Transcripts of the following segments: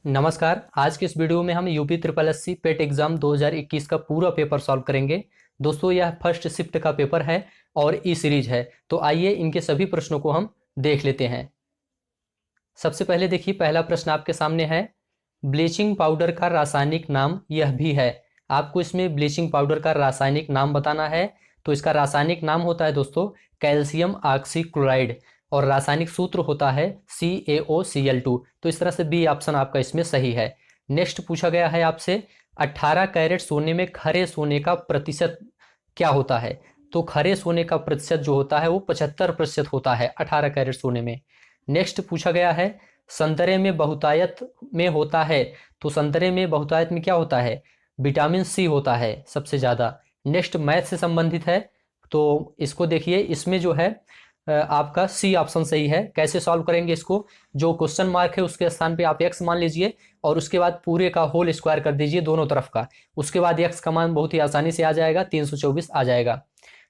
नमस्कार। आज के इस वीडियो में हम यूपी ट्रिपल एससी पेट एग्जाम 2021 का पूरा पेपर सॉल्व करेंगे। दोस्तों यह फर्स्ट शिफ्ट का पेपर है और ई सीरीज है, तो आइए इनके सभी प्रश्नों को हम देख लेते हैं। सबसे पहले देखिए, पहला प्रश्न आपके सामने है, ब्लीचिंग पाउडर का रासायनिक नाम यह भी है। आपको इसमें ब्लीचिंग पाउडर का रासायनिक नाम बताना है। तो इसका रासायनिक नाम होता है दोस्तों कैल्शियम ऑक्सीक्लोराइड और रासायनिक सूत्र होता है CaOCl2। तो इस तरह से बी ऑप्शन आपका इसमें सही है। नेक्स्ट पूछा गया है आपसे, 18 कैरेट सोने में खरे सोने का प्रतिशत क्या होता है। तो खरे सोने का प्रतिशत जो होता है वो 75% होता है 18 कैरेट सोने में। नेक्स्ट पूछा गया है, संतरे में बहुतायत में होता है। तो संतरे में बहुतायत में क्या होता है, विटामिन सी होता है सबसे ज़्यादा। नेक्स्ट मैथ से संबंधित है, तो इसको देखिए, इसमें जो है आपका सी ऑप्शन सही है। कैसे सॉल्व करेंगे इसको, जो क्वेश्चन मार्क है उसके स्थान पे आप एक्स मान लीजिए और उसके बाद पूरे का होल स्क्वायर कर दीजिए दोनों तरफ का। उसके बाद एक्स का मान बहुत ही आसानी से आ जाएगा, 324 आ जाएगा।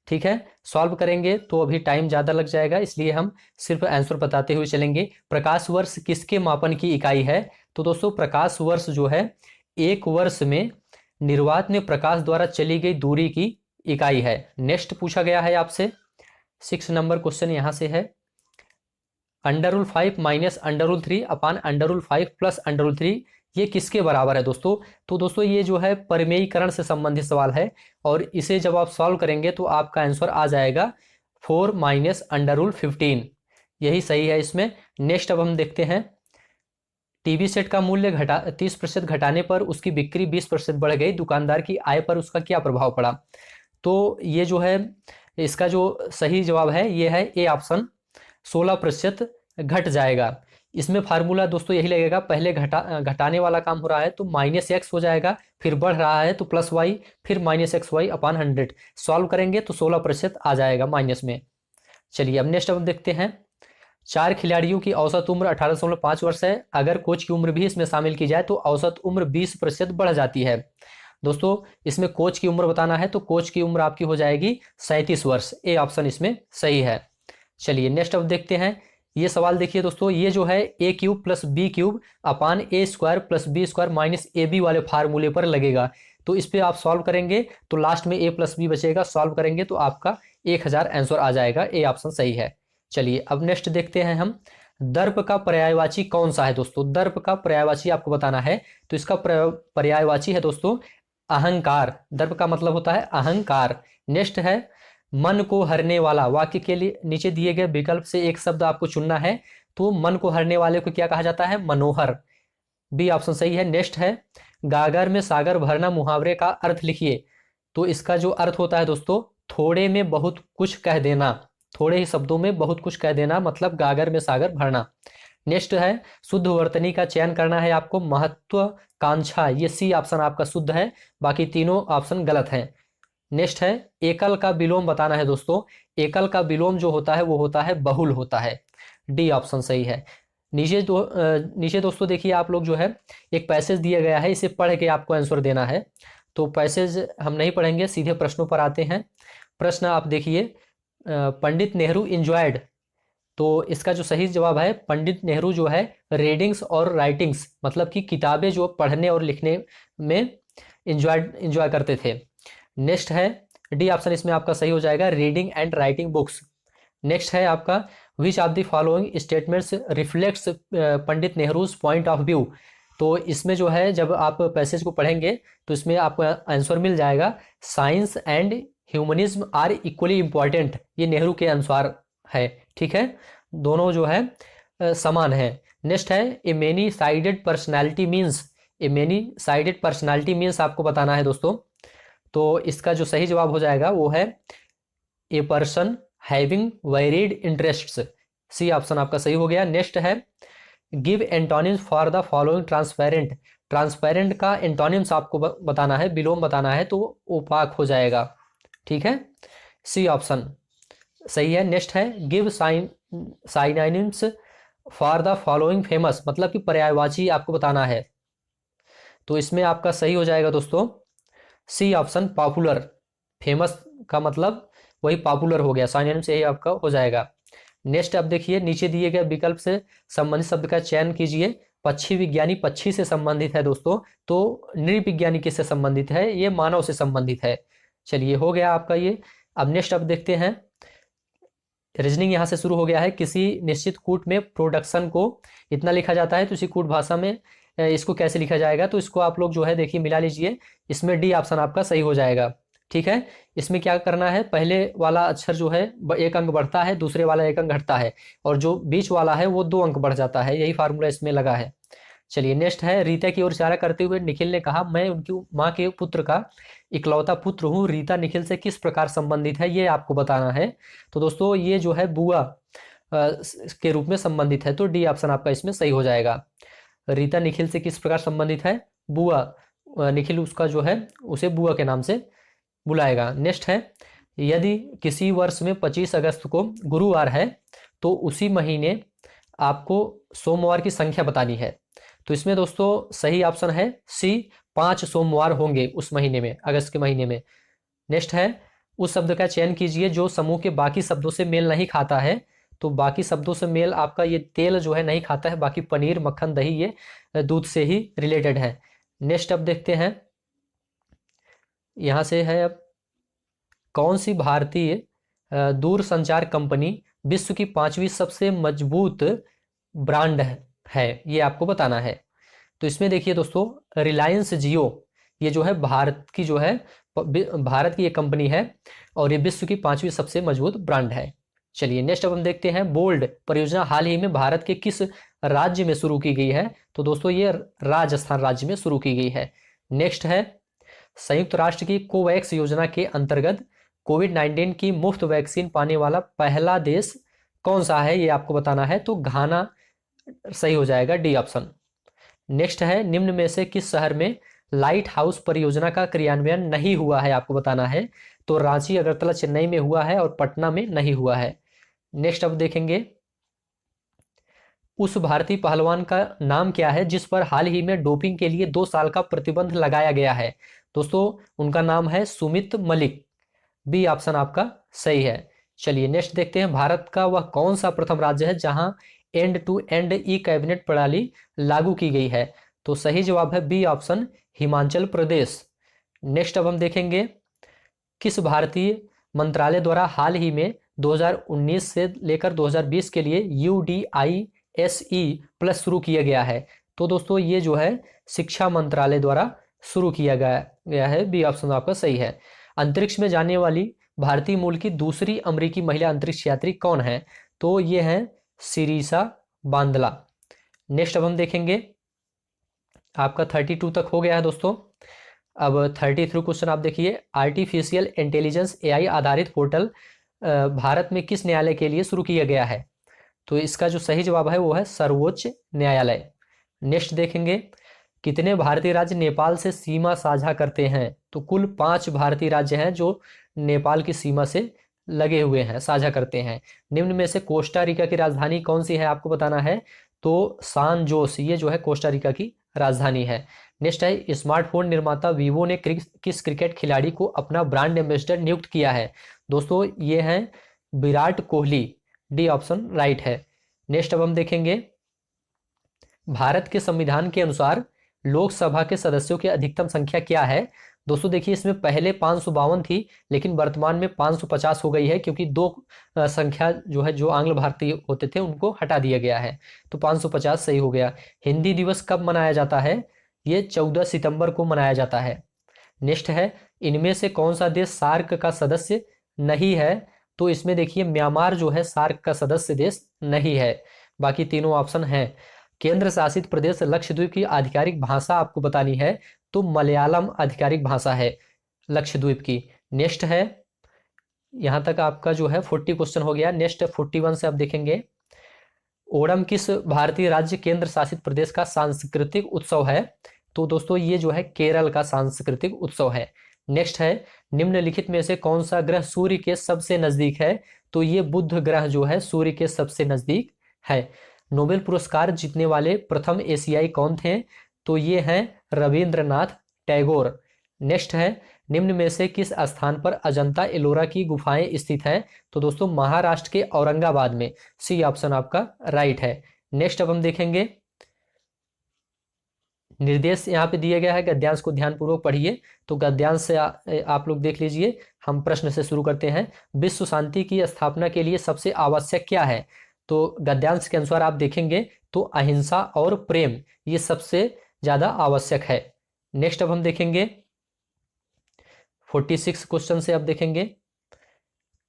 ठीक है, सॉल्व करेंगे तो अभी टाइम ज़्यादा लग जाएगा, इसलिए हम सिर्फ आंसर बताते हुए चलेंगे। प्रकाश वर्ष किसके मापन की इकाई है। तो दोस्तों प्रकाश वर्ष जो है एक वर्ष में निर्वात में प्रकाश द्वारा चली गई दूरी की इकाई है। नेक्स्ट पूछा गया है आपसे 6 नंबर क्वेश्चन यहाँ से है, √5 माइनस √3 अपान √5 प्लस √3 ये किसके बराबर है दोस्तों। तो दोस्तों ये जो है परिमेयीकरण से संबंधित सवाल है और इसे जब आप सॉल्व करेंगे तो आपका आंसर आ जाएगा 4 माइनस √15, यही सही है इसमें। नेक्स्ट अब हम देखते हैं, टीवी सेट का मूल्य 30% घटाने पर उसकी बिक्री 20% बढ़ गई, दुकानदार की आय पर उसका क्या प्रभाव पड़ा। तो ये जो है इसका जो सही जवाब है ये है ए ऑप्शन, 16% घट जाएगा। इसमें फार्मूला दोस्तों यही लगेगा, पहले घटाने वाला काम हो रहा है तो -x हो जाएगा, फिर बढ़ रहा है तो +y, फिर -xy अपान 100। सॉल्व करेंगे तो 16% आ जाएगा माइनस में। चलिए अब नेक्स्ट अब देखते हैं, 4 खिलाड़ियों की औसत उम्र 18.5 वर्ष है। अगर कोच की उम्र भी इसमें शामिल की जाए तो औसत उम्र 20% बढ़ जाती है। दोस्तों इसमें कोच की उम्र बताना है, तो कोच की उम्र आपकी हो जाएगी 37 वर्ष। ए ऑप्शन इसमें सही है। चलिए नेक्स्ट अब देखते हैं, ये सवाल देखिए दोस्तों, ये जो है a³ + b³ अपान a² + b² माइनस ab वाले फार्मूले पर लगेगा। तो इस पर आप सॉल्व करेंगे तो लास्ट में a + b बचेगा, सॉल्व करेंगे तो आपका 1000 आंसर आ जाएगा। ए ऑप्शन सही है। चलिए अब नेक्स्ट देखते हैं हम, दर्प का पर्यायवाची कौन सा है दोस्तों। दर्प का पर्यायवाची आपको बताना है, तो इसका पर्यायवाची है दोस्तों अहंकार। दर्प का मतलब होता है अहंकार। नेक्स्ट है, मन को हरने वाला। वाक्य के लिए नीचे दिए गए विकल्प से एक शब्द आपको चुनना है, तो मन को हरने वाले को क्या कहा जाता है, मनोहर। बी ऑप्शन सही है। नेक्स्ट है, गागर में सागर भरना मुहावरे का अर्थ लिखिए। तो इसका जो अर्थ होता है दोस्तों, थोड़े में बहुत कुछ कह देना, थोड़े ही शब्दों में बहुत कुछ कह देना, मतलब गागर में सागर भरना। नेक्स्ट है, शुद्ध वर्तनी का चयन करना है आपको, महत्वाकांक्षा। ये सी ऑप्शन आपका शुद्ध है, बाकी तीनों ऑप्शन गलत हैं। नेक्स्ट है, एकल का विलोम बताना है दोस्तों। एकल का विलोम जो होता है वो होता है बहुल होता है। डी ऑप्शन सही है। नीचे दोस्तों देखिए, आप लोग जो है एक पैसेज दिया गया है, इसे पढ़ के आपको आंसर देना है। तो पैसेज हम नहीं पढ़ेंगे, सीधे प्रश्नों पर आते हैं। प्रश्न आप देखिए, पंडित नेहरू इंजॉयड। तो इसका जो सही जवाब है, पंडित नेहरू जो है रीडिंग्स और राइटिंग्स, मतलब कि किताबें जो पढ़ने और लिखने में इंजॉय करते थे। नेक्स्ट है, डी ऑप्शन इसमें आपका सही हो जाएगा, reading and writing books. Next है आपका, which of the following statements reflects Pandit Nehru's point of view. तो इसमें जो है जब आप पैसेज को पढ़ेंगे तो इसमें आपको आंसर मिल जाएगा, science and humanism are equally important. ये नेहरू के अनुसार है, ठीक है, दोनों जो है समान है। नेक्स्ट है, ए मेनी साइडेड पर्सनैलिटी मीन्स। ए मेनी साइडेड पर्सनैलिटी मीन्स आपको बताना है दोस्तों। तो इसका जो सही जवाब हो जाएगा वो है, a person having varied interests. C option आपका सही हो गया। नेक्स्ट है, give antonyms for the following transparent. Transparent का एंटोनिम्स आपको बताना है, विलोम बताना है, तो ओपाक हो जाएगा, ठीक है, सी ऑप्शन सही है। नेक्स्ट है, give synonyms for the following famous, मतलब कि पर्यायवाची आपको बताना है। तो इसमें आपका सही हो जाएगा दोस्तों सी ऑप्शन, पॉपुलर। फेमस का मतलब वही पॉपुलर हो गया, साइनोनिम से ही आपका हो जाएगा। नेक्स्ट अब देखिए, नीचे दिए गए विकल्प से संबंधित शब्द का चयन कीजिए। पक्षी विज्ञानी पक्षी से संबंधित है दोस्तों, तो नृविज्ञानी किससे संबंधित है? ये मानव से संबंधित है। चलिए हो गया आपका ये। अब नेक्स्ट अब देखते हैं, रीजनिंग यहाँ से शुरू हो गया है। किसी निश्चित कूट में प्रोडक्शन को इतना लिखा जाता है, तो इसी कूट भाषा में इसको कैसे लिखा जाएगा? तो इसको आप लोग जो है देखिए मिला लीजिए, इसमें डी ऑप्शन आपका सही हो जाएगा। ठीक है, इसमें क्या करना है, पहले वाला अक्षर जो है 1 अंक बढ़ता है, दूसरे वाला 1 अंक घटता है, और जो बीच वाला है वो 2 अंक बढ़ जाता है। यही फार्मूला इसमें लगा है। चलिए नेक्स्ट है, रीता की ओर इशारा करते हुए निखिल ने कहा, मैं उनकी माँ के पुत्र का इकलौता पुत्र हूँ। रीता निखिल से किस प्रकार संबंधित है, ये आपको बताना है। तो दोस्तों ये जो है बुआ के रूप में संबंधित है, तो डी ऑप्शन आपका इसमें सही हो जाएगा। रीता निखिल से किस प्रकार संबंधित है? बुआ, निखिल उसका जो है उसे बुआ के नाम से बुलाएगा। नेक्स्ट है, यदि किसी वर्ष में 25 अगस्त को गुरुवार है, तो उसी महीने आपको सोमवार की संख्या बतानी है। तो इसमें दोस्तों सही ऑप्शन है सी, 5 सोमवार होंगे उस महीने में, अगस्त के महीने में। नेक्स्ट है, उस शब्द का चयन कीजिए जो समूह के बाकी शब्दों से मेल नहीं खाता है। तो बाकी शब्दों से मेल आपका ये तेल जो है नहीं खाता है, बाकी पनीर, मक्खन, दही ये दूध से ही रिलेटेड है। नेक्स्ट अब देखते हैं, यहाँ से है अब, कौन सी भारतीय दूरसंचार कंपनी विश्व की 5वीं सबसे मजबूत ब्रांड है, ये आपको बताना है। तो इसमें देखिए दोस्तों, रिलायंस जियो, ये जो है भारत की जो है भारत की ये कंपनी है, और ये विश्व की 5वीं सबसे मजबूत ब्रांड है। चलिए नेक्स्ट अब हम देखते हैं, बोल्ड परियोजना हाल ही में भारत के किस राज्य में शुरू की गई है? तो दोस्तों ये राजस्थान राज्य में शुरू की गई है। नेक्स्ट है, संयुक्त राष्ट्र की कोवैक्स योजना के अंतर्गत कोविड-19 की मुफ्त वैक्सीन पाने वाला पहला देश कौन सा है, ये आपको बताना है। तो घाना सही हो जाएगा, डी ऑप्शन। नेक्स्ट है, निम्न में से किस शहर में लाइट हाउस परियोजना का क्रियान्वयन नहीं हुआ है, आपको बताना है। तो रांची, अगरतला, चेन्नई में हुआ है, और पटना में नहीं हुआ है। नेक्स्ट अब देखेंगे, उस भारतीय पहलवान का नाम क्या है जिस पर हाल ही में डोपिंग के लिए 2 साल का प्रतिबंध लगाया गया है? दोस्तों उनका नाम है सुमित मलिक, बी ऑप्शन आपका सही है। चलिए नेक्स्ट देखते हैं, भारत का वह कौन सा प्रथम राज्य है जहां end to end e cabinet प्रणाली लागू की गई है? तो सही जवाब है B option, Himachal Pradesh. Next अब हम देखेंगे, किस भारतीय मंत्रालय द्वारा हाल ही में 2019 से लेकर 2020 के लिए UDISE+ शुरू किया गया है? तो दोस्तों ये जो है शिक्षा मंत्रालय द्वारा शुरू किया गया है, बी ऑप्शन आपका सही है। अंतरिक्ष में जाने वाली भारतीय मूल की दूसरी अमेरिकी महिला अंतरिक्ष यात्री कौन है? तो ये है सिरीसा बांदला। नेक्स्ट अब हम देखेंगे, आपका 32 तक हो गया है दोस्तों। अब 33 क्वेश्चन आप देखिए, आर्टिफिशियल इंटेलिजेंस AI आधारित पोर्टल भारत में किस न्यायालय के लिए शुरू किया गया है? तो इसका जो सही जवाब है वो है सर्वोच्च न्यायालय। नेक्स्ट देखेंगे, कितने भारतीय राज्य नेपाल से सीमा साझा करते हैं? तो कुल 5 भारतीय राज्य हैं जो नेपाल की सीमा से लगे हुए हैं, साझा करते हैं। निम्न में से कोस्टा रिका की राजधानी कौन सी है, आपको बताना है। तो सान जोस, ये जो है कोस्टा रिका की राजधानी है। नेक्स्ट है, स्मार्टफोन निर्माता वीवो ने किस क्रिकेट खिलाड़ी को अपना ब्रांड एम्बेसडर नियुक्त किया है? दोस्तों ये हैं Virat Kohli, D option right है। नेक्स्ट अब हम देखेंगे, भारत के संविधान के अनुसार लोकसभा के सदस्यों की अधिकतम संख्या क्या है? दोस्तों देखिए, इसमें पहले 552 थी, लेकिन वर्तमान में 550 हो गई है, क्योंकि 2 संख्या जो है, जो आंग्ल भारतीय होते थे उनको हटा दिया गया है, तो 550 सही हो गया। हिंदी दिवस कब मनाया जाता है? ये 14 सितंबर को मनाया जाता है। नेक्स्ट है, इनमें से कौन सा देश सार्क का सदस्य नहीं है? तो इसमें देखिए म्यांमार जो है सार्क का सदस्य देश नहीं है, बाकी तीनों ऑप्शन हैं। केंद्र शासित प्रदेश लक्षद्वीप की आधिकारिक भाषा आपको बतानी है, तो मलयालम आधिकारिक भाषा है लक्षद्वीप की। नेक्स्ट है, यहां तक आपका जो है 40 क्वेश्चन हो गया। नेक्स्ट 41 से आप देखेंगे, ओणम किस भारतीय राज्य केंद्र शासित प्रदेश का सांस्कृतिक उत्सव है? तो दोस्तों ये जो है केरल का सांस्कृतिक उत्सव है। नेक्स्ट है, निम्नलिखित में से कौन सा ग्रह सूर्य के सबसे नजदीक है? तो ये बुध ग्रह जो है सूर्य के सबसे नजदीक है। नोबेल पुरस्कार जीतने वाले प्रथम एशियाई कौन थे? तो ये हैं रविंद्रनाथ टैगोर। नेक्स्ट है, निम्न में से किस स्थान पर अजंता एलोरा की गुफाएं स्थित है? तो दोस्तों महाराष्ट्र के औरंगाबाद में, सी ऑप्शन आपका राइट है। नेक्स्ट अब हम देखेंगे, निर्देश यहाँ पे दिया गया है, गद्यांश को ध्यानपूर्वक पढ़िए। तो गद्यांश से आप लोग देख लीजिए। हम प्रश्न से शुरू करते हैं। विश्व शांति की स्थापना के लिए सबसे आवश्यक क्या है? तो गद्यांश के अनुसार आप देखेंगे तो अहिंसा और प्रेम ये सबसे ज्यादा आवश्यक है। नेक्स्ट अब हम देखेंगे 46 क्वेश्चन से अब देखेंगे,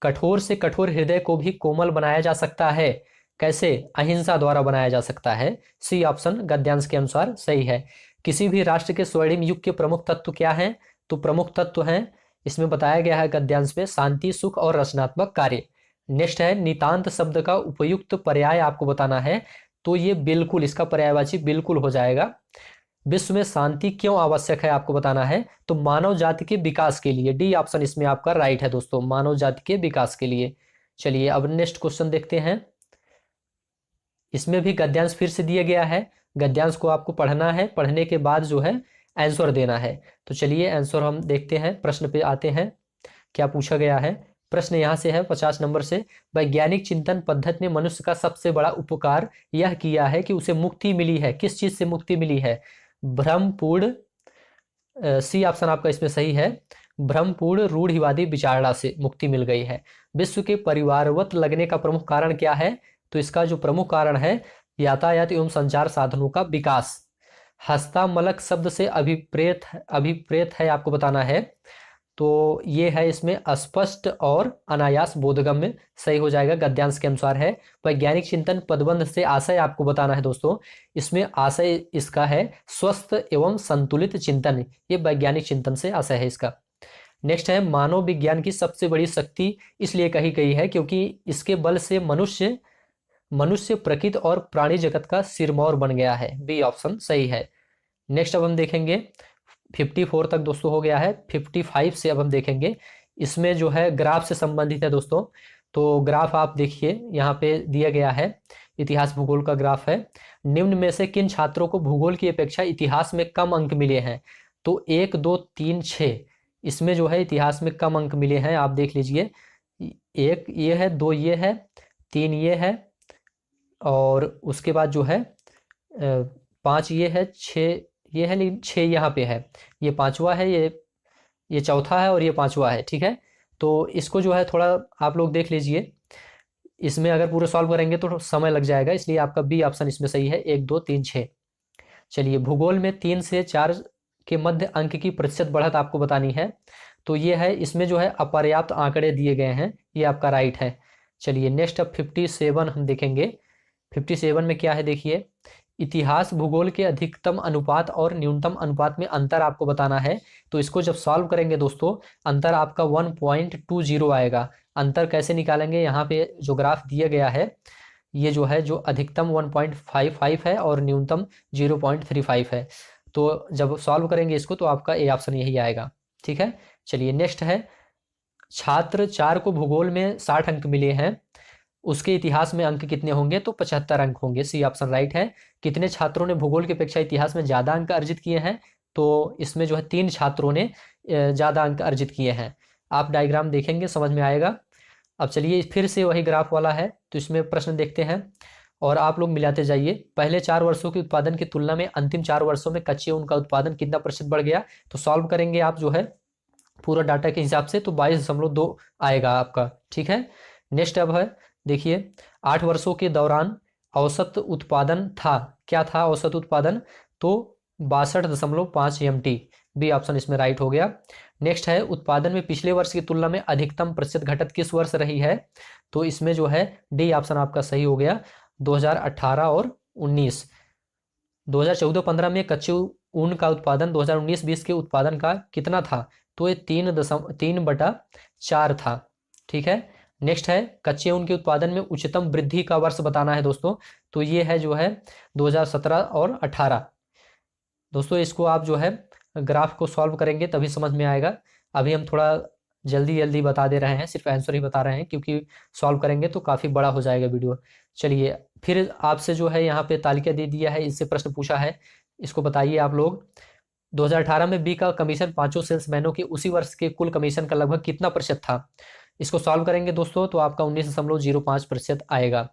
कठोर से कठोर हृदय को भी कोमल बनाया जा सकता है, कैसे? अहिंसा द्वारा बनाया जा सकता है। सी ऑप्शन गद्यांश के अनुसार सही है। किसी भी राष्ट्र के स्वर्णिम युग के प्रमुख तत्व क्या हैं? तो प्रमुख तत्व हैं, इसमें बताया गया है गद्यांश में, शांति, सुख और रचनात्मक कार्य। नेक्स्ट है नितांत शब्द का उपयुक्त पर्याय आपको बताना है। तो ये बिल्कुल, इसका पर्यायवाची बिल्कुल हो जाएगा। विश्व में शांति क्यों आवश्यक है आपको बताना है। तो मानव जाति के विकास के लिए। डी ऑप्शन इसमें आपका राइट है दोस्तों, मानव जाति के विकास के लिए। चलिए अब नेक्स्ट क्वेश्चन देखते हैं। इसमें भी गद्यांश फिर से दिया गया है। गद्यांश को आपको पढ़ना है, पढ़ने के बाद जो है आंसर देना है। तो चलिए आंसर हम देखते हैं, प्रश्न पे आते हैं क्या पूछा गया है। प्रश्न यहाँ से है 50 नंबर से, वैज्ञानिक चिंतन पद्धति ने मनुष्य का सबसे बड़ा उपकार यह किया है कि उसे मुक्ति मिली है। किस चीज से मुक्ति मिली है? भ्रमपूर्ण, सी ऑप्शन आपका इसमें सही है, भ्रमपूर्ण रूढ़िवादी विचारधारा से मुक्ति मिल गई है। विश्व के परिवारवत लगने का प्रमुख कारण क्या है? तो इसका जो प्रमुख कारण है यातायात एवं संचार साधनों का विकास। हस्तामलक शब्द से अभिप्रेत है आपको बताना है। तो ये है इसमें अस्पष्ट और अनायास बोधगम्य, सही हो जाएगा, गद्यांश के अनुसार है। वैज्ञानिक चिंतन पदबंध से आशय आपको बताना है दोस्तों। इसमें आशय इसका है स्वस्थ एवं संतुलित चिंतन, ये वैज्ञानिक चिंतन से आशय है इसका। नेक्स्ट है मानव विज्ञान की सबसे बड़ी शक्ति इसलिए कही गई है क्योंकि इसके बल से मनुष्य प्रकृति और प्राणी जगत का सिरमौर बन गया है। बी ऑप्शन सही है। नेक्स्ट अब हम देखेंगे 54 तक दोस्तों हो गया है। 55 से अब हम देखेंगे, इसमें जो है ग्राफ से संबंधित है दोस्तों। तो ग्राफ आप देखिए यहाँ पे दिया गया है, इतिहास भूगोल का ग्राफ है। निम्न में से किन छात्रों को भूगोल की अपेक्षा इतिहास में कम अंक मिले हैं? तो 1, 2, 3, 6 इसमें जो है इतिहास में कम अंक मिले हैं। आप देख लीजिए, 1 ये है, 2 ये है, 3 ये है, और उसके बाद जो है 5 ये है, 6 ये है, लेकिन 6 यहाँ पे है, ये 5वां है, ये चौथा है और ये 5वां है। ठीक है, तो इसको जो है थोड़ा आप लोग देख लीजिए, इसमें अगर पूरा सॉल्व करेंगे तो समय लग जाएगा, इसलिए आपका बी ऑप्शन इसमें सही है, 1, 2, 3, 6। चलिए भूगोल में 3 से 4 के मध्य अंक की प्रतिशत बढ़त आपको बतानी है। तो ये है, इसमें जो है अपर्याप्त आंकड़े दिए गए हैं, ये आपका राइट है। चलिए नेक्स्ट अब 57 हम देखेंगे। 57 में क्या है देखिए, इतिहास भूगोल के अधिकतम अनुपात और न्यूनतम अनुपात में अंतर आपको बताना है। तो इसको जब सॉल्व करेंगे दोस्तों, अंतर आपका 1.20 आएगा। अंतर कैसे निकालेंगे? यहाँ पे जो ग्राफ दिया गया है, ये जो है जो अधिकतम 1.55 है और न्यूनतम 0.35 है। तो जब सॉल्व करेंगे इसको तो आपका ए ऑप्शन यही आएगा। ठीक है, चलिए नेक्स्ट है, छात्र 4 को भूगोल में 60 अंक मिले हैं, उसके इतिहास में अंक कितने होंगे? तो 75 अंक होंगे। सी ऑप्शन राइट है। कितने छात्रों ने भूगोल की अपेक्षा इतिहास में ज़्यादा अंक अर्जित किए हैं? तो इसमें जो है 3 छात्रों ने ज़्यादा अंक अर्जित किए हैं। आप डायग्राम देखेंगे समझ में आएगा। अब चलिए फिर से वही ग्राफ वाला है, तो इसमें प्रश्न देखते हैं और आप लोग मिलाते जाइए। पहले 4 वर्षों के उत्पादन की तुलना में अंतिम 4 वर्षों में कच्चे ऊन का उत्पादन कितना प्रतिशत बढ़ गया? तो सॉल्व करेंगे आप जो है पूरा डाटा के हिसाब से, तो 22.2 आएगा आपका। ठीक है, नेक्स्ट अब है देखिए, 8 वर्षों के दौरान औसत उत्पादन था, क्या था औसत उत्पादन? तो 62.5 MT। बी ऑप्शन इसमें राइट हो गया। नेक्स्ट है, उत्पादन में पिछले वर्ष की तुलना में अधिकतम प्रतिशत घटत किस वर्ष रही है? तो इसमें जो है डी ऑप्शन आपका सही हो गया, 2018 और 19। 2014-15 में कच्चे ऊन का उत्पादन 2019-20 के उत्पादन का कितना था? तो ये 3.4 था। ठीक है, नेक्स्ट है, कच्चे ऊन के उत्पादन में उच्चतम वृद्धि का वर्ष बताना है दोस्तों। तो ये है जो है 2017 और 18। दोस्तों इसको आप जो है ग्राफ को सॉल्व करेंगे तभी समझ में आएगा। अभी हम थोड़ा जल्दी बता दे रहे हैं, सिर्फ आंसर ही बता रहे हैं, क्योंकि सॉल्व करेंगे तो काफ़ी बड़ा हो जाएगा वीडियो। चलिए फिर आपसे जो है यहाँ पे तालिका दे दिया है, इससे प्रश्न पूछा है, इसको बताइए आप लोग। 2018 में बी का कमीशन 5 सेल्समैनों के उसी वर्ष के कुल कमीशन का लगभग कितना प्रतिशत था? इसको सॉल्व करेंगे दोस्तों तो आपका 19.05% आएगा।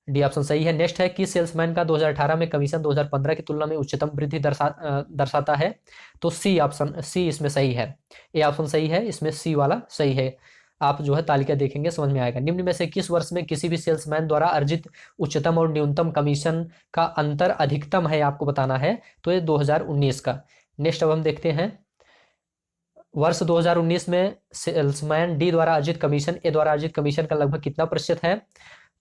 डी ऑप्शन सही है। नेक्स्ट है, किस सेल्समैन का 2018 में कमीशन 2015 की तुलना में उच्चतम वृद्धि दर्शाता है? तो सी ऑप्शन, सी इसमें सही है। ए ऑप्शन सही है, इसमें सी वाला सही है। आप जो है तालिका देखेंगे समझ में आएगा। निम्न में से किस वर्ष में किसी भी सेल्समैन द्वारा अर्जित उच्चतम और न्यूनतम कमीशन का अंतर अधिकतम है, आपको बताना है। तो ये 2019 का। नेक्स्ट अब हम देखते हैं, वर्ष 2019 में सेल्समैन डी द्वारा अर्जित कमीशन ए द्वारा अर्जित कमीशन का लगभग कितना प्रतिशत है?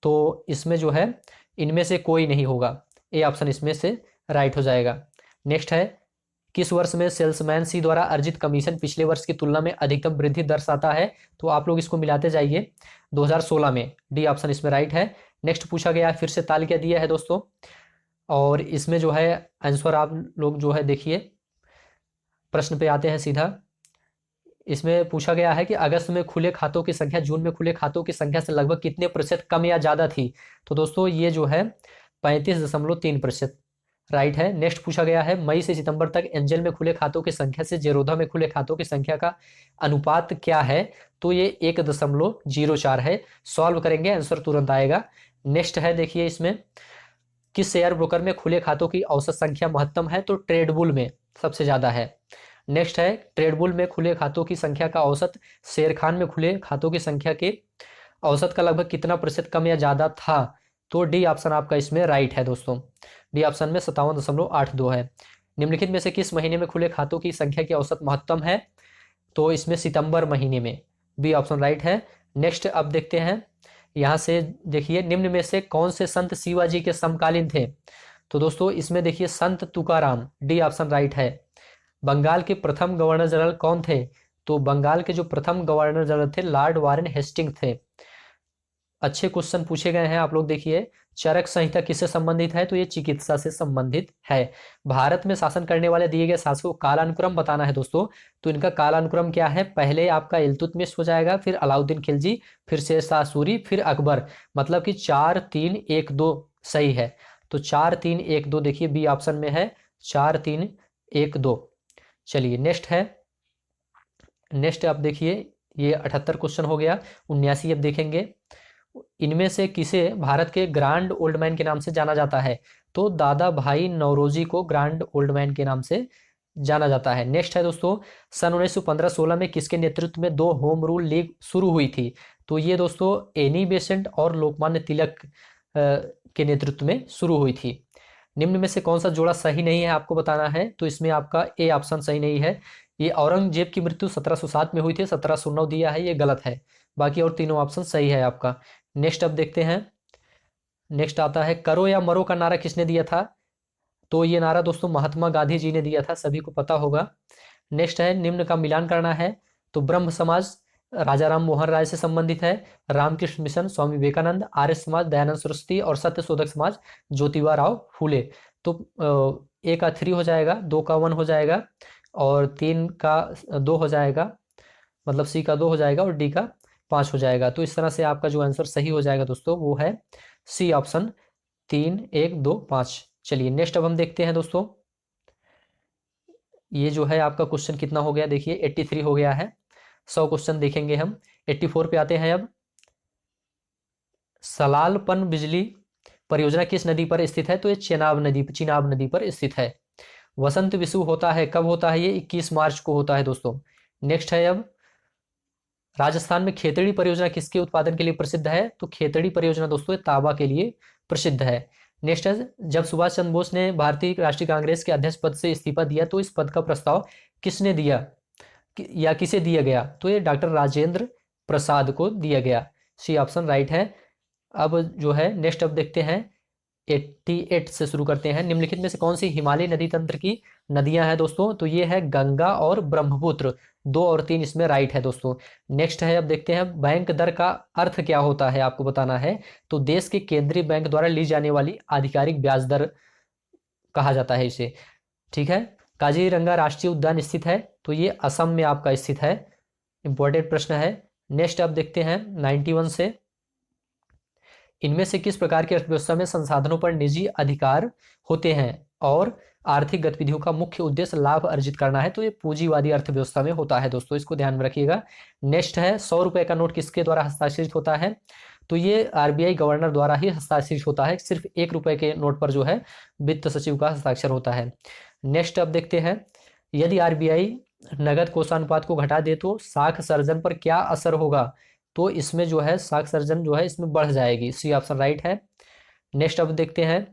तो इसमें जो है इनमें से कोई नहीं होगा, ए ऑप्शन इसमें से राइट हो जाएगा। नेक्स्ट है, किस वर्ष में सेल्समैन सी द्वारा अर्जित कमीशन पिछले वर्ष की तुलना में अधिकतम वृद्धि दर्शाता है? तो आप लोग इसको मिलाते जाइए, 2016 में, डी ऑप्शन इसमें राइट है। नेक्स्ट पूछा गया, फिर से तालिका दिया है दोस्तों, और इसमें जो है आंसर आप लोग जो है देखिए, प्रश्न पे आते हैं सीधा। इसमें पूछा गया है कि अगस्त में खुले खातों की संख्या जून में खुले खातों की संख्या से लगभग कितने प्रतिशत कम या ज़्यादा थी? तो दोस्तों ये जो है 35.3% राइट है। नेक्स्ट पूछा गया है, मई से सितंबर तक एंजल में खुले खातों की संख्या से जेरोधा में खुले खातों की संख्या का अनुपात क्या है? तो ये 1.04 है। सॉल्व करेंगे, आंसर तुरंत आएगा। नेक्स्ट है, देखिए इसमें, किस शेयर ब्रोकर में खुले खातों की औसत संख्या महत्तम है? तो ट्रेडबुल में सबसे ज़्यादा है। नेक्स्ट है, ट्रेडबुल में खुले खातों की संख्या का औसत शेर खान में खुले खातों की संख्या के औसत का लगभग कितना प्रतिशत कम या ज़्यादा था? तो डी ऑप्शन आपका इसमें राइट है दोस्तों, डी ऑप्शन में 57.82 है। निम्नलिखित में से किस महीने में खुले खातों की संख्या की औसत महत्तम है? तो इसमें सितंबर महीने में, बी ऑप्शन राइट है। नेक्स्ट अब देखते हैं, यहाँ से देखिए, निम्न में से कौन से संत शिवाजी के समकालीन थे? तो दोस्तों इसमें देखिए संत तुकाराम, डी ऑप्शन राइट है। बंगाल के प्रथम गवर्नर जनरल कौन थे? तो बंगाल के जो प्रथम गवर्नर जनरल थे लॉर्ड वारेन हेस्टिंग थे। अच्छे क्वेश्चन पूछे गए हैं, आप लोग देखिए। चरक संहिता किससे संबंधित है? तो ये चिकित्सा से संबंधित है। भारत में शासन करने वाले दिए गए शासकों को कालानुक्रम बताना है दोस्तों। तो इनका कालानुक्रम क्या है? पहले आपका इल्तुतमिश हो जाएगा, फिर अलाउद्दीन खिलजी, फिर शेरशाह सूरी, फिर अकबर। मतलब कि 4 3 1 2 सही है। तो 4 3 1 2 देखिए बी ऑप्शन में है, 4 3 1 2। चलिए नेक्स्ट है, नेक्स्ट आप देखिए, ये 78 क्वेश्चन हो गया। 79 अब देखेंगे, इनमें से किसे भारत के ग्रांड ओल्ड मैन के नाम से जाना जाता है? तो दादा भाई नौरोजी को ग्रांड ओल्ड मैन के नाम से जाना जाता है। नेक्स्ट है दोस्तों, सन 1915-16 में किसके नेतृत्व में 2 होम रूल लीग शुरू हुई थी? तो ये दोस्तों एनी बेसेंट और लोकमान्य तिलक के नेतृत्व में शुरू हुई थी। निम्न में से कौन सा जोड़ा सही नहीं है, आपको बताना है। तो इसमें आपका ए ऑप्शन सही नहीं है। ये औरंगजेब की मृत्यु 1707 में हुई थी, 1709 दिया है, ये गलत है। बाकी और तीनों ऑप्शन सही है आपका। नेक्स्ट अब देखते हैं, नेक्स्ट आता है, करो या मरो का नारा किसने दिया था? तो ये नारा दोस्तों महात्मा गांधी जी ने दिया था, सभी को पता होगा। नेक्स्ट है, निम्न का मिलान करना है। तो ब्रह्म समाज राजा राम मोहन राय से संबंधित है, रामकृष्ण मिशन स्वामी विवेकानंद, आर्य समाज दयानंद सरस्वती और सत्य शोधक समाज ज्योतिबा राव फूले। तो ए का 3 हो जाएगा, 2 का 1 हो जाएगा और 3 का 2 हो जाएगा, मतलब सी का 2 हो जाएगा और डी का 5 हो जाएगा। तो इस तरह से आपका जो आंसर सही हो जाएगा दोस्तों वो है सी ऑप्शन, 3 1 2 5। चलिए नेक्स्ट अब हम देखते हैं दोस्तों, ये जो है आपका क्वेश्चन कितना हो गया, देखिए 83 हो गया है। 100 क्वेश्चन देखेंगे हम। 84 पे आते हैं अब, सलाल पन बिजली परियोजना किस नदी पर स्थित है? तो ये चिनाब नदी पर स्थित है। वसंत विषु होता है, कब होता है? ये 21 मार्च को होता है दोस्तों। नेक्स्ट है अब, राजस्थान में खेतड़ी परियोजना किसके उत्पादन के लिए प्रसिद्ध है? तो खेतड़ी परियोजना दोस्तों तांबा के लिए प्रसिद्ध है। नेक्स्ट है, जब सुभाष चंद्र बोस ने भारतीय राष्ट्रीय कांग्रेस के अध्यक्ष पद से इस्तीफा दिया तो इस पद का प्रस्ताव किसने दिया या किसे दिया गया? तो ये डॉक्टर राजेंद्र प्रसाद को दिया गया। सी ऑप्शन राइट है। अब जो है नेक्स्ट अब देखते हैं, 88 से शुरू करते हैं। निम्नलिखित में से कौन सी हिमालय नदी तंत्र की नदियां हैं दोस्तों? तो ये है गंगा और ब्रह्मपुत्र। 2 और 3 इसमें राइट है दोस्तों। नेक्स्ट है, अब देखते हैं, बैंक दर का अर्थ क्या होता है, आपको बताना है। तो देश के केंद्रीय बैंक द्वारा ली जाने वाली आधिकारिक ब्याज दर कहा जाता है इसे। ठीक है, काजीरंगा राष्ट्रीय उद्यान स्थित है, तो ये असम में आपका स्थित है। इंपॉर्टेंट प्रश्न है। नेक्स्ट अब देखते हैं 91 से, इनमें से किस प्रकार की अर्थव्यवस्था में संसाधनों पर निजी अधिकार होते हैं और आर्थिक गतिविधियों का मुख्य उद्देश्य लाभ अर्जित करना है? तो ये पूंजीवादी अर्थव्यवस्था में होता है दोस्तों, इसको ध्यान में रखिएगा। नेक्स्ट है, 100 रुपए का नोट किसके द्वारा हस्ताक्षरित होता है? तो ये आरबीआई गवर्नर द्वारा ही हस्ताक्षरित होता है, सिर्फ 1 रुपए के नोट पर जो है वित्त सचिव का हस्ताक्षर होता है। नेक्स्ट अब देखते हैं, यदि आरबीआई नगद कोषानुपात को घटा दे तो साख सर्जन पर क्या असर होगा? तो इसमें जो है साख सर्जन जो है इसमें बढ़ जाएगी, सी ऑप्शन राइट है। नेक्स्ट अब देखते हैं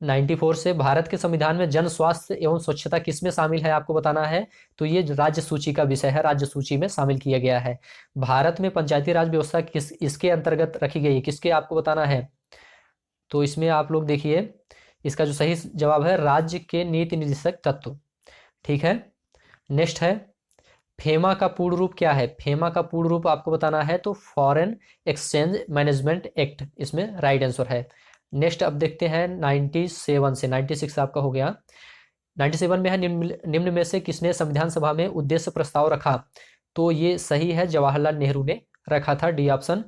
94 से, भारत के संविधान में जन स्वास्थ्य एवं स्वच्छता किसमें शामिल है, आपको बताना है। तो ये राज्य सूची का विषय है, राज्य सूची में शामिल किया गया है। भारत में पंचायती राज व्यवस्था किस इसके अंतर्गत रखी गई है, किसके, आपको बताना है। तो इसमें आप लोग देखिए, इसका जो सही जवाब है राज्य के नीति निर्देशक तत्व। ठीक है। नेक्स्ट है, फेमा का पूर्ण रूप क्या है? फेमा का पूर्ण रूप आपको बताना है, तो फॉरेन एक्सचेंज मैनेजमेंट एक्ट इसमें राइट आंसर है। नेक्स्ट अब देखते हैं 97 से, 96 आपका हो गया। 97 में है, निम्न में से किसने संविधान सभा में उद्देश्य प्रस्ताव रखा? तो ये सही है, जवाहरलाल नेहरू ने रखा था, डी ऑप्शन।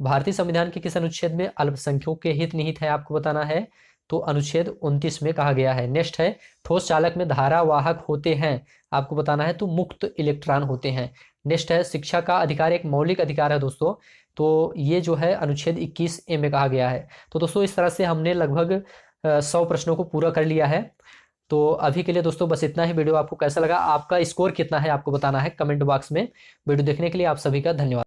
भारतीय संविधान के किस अनुच्छेद में अल्पसंख्यकों के हित निहित है, आपको बताना है। तो अनुच्छेद 29 में कहा गया है। नेक्स्ट है, ठोस चालक में धारावाहक होते हैं, आपको बताना है, तो मुक्त इलेक्ट्रॉन होते हैं। नेक्स्ट है, शिक्षा का अधिकार एक मौलिक अधिकार है दोस्तों, तो ये जो है अनुच्छेद 21A में कहा गया है। तो दोस्तों इस तरह से हमने लगभग 100 प्रश्नों को पूरा कर लिया है। तो अभी के लिए दोस्तों बस इतना ही। वीडियो आपको कैसा लगा, आपका स्कोर कितना है आपको बताना है कमेंट बॉक्स में। वीडियो देखने के लिए आप सभी का धन्यवाद।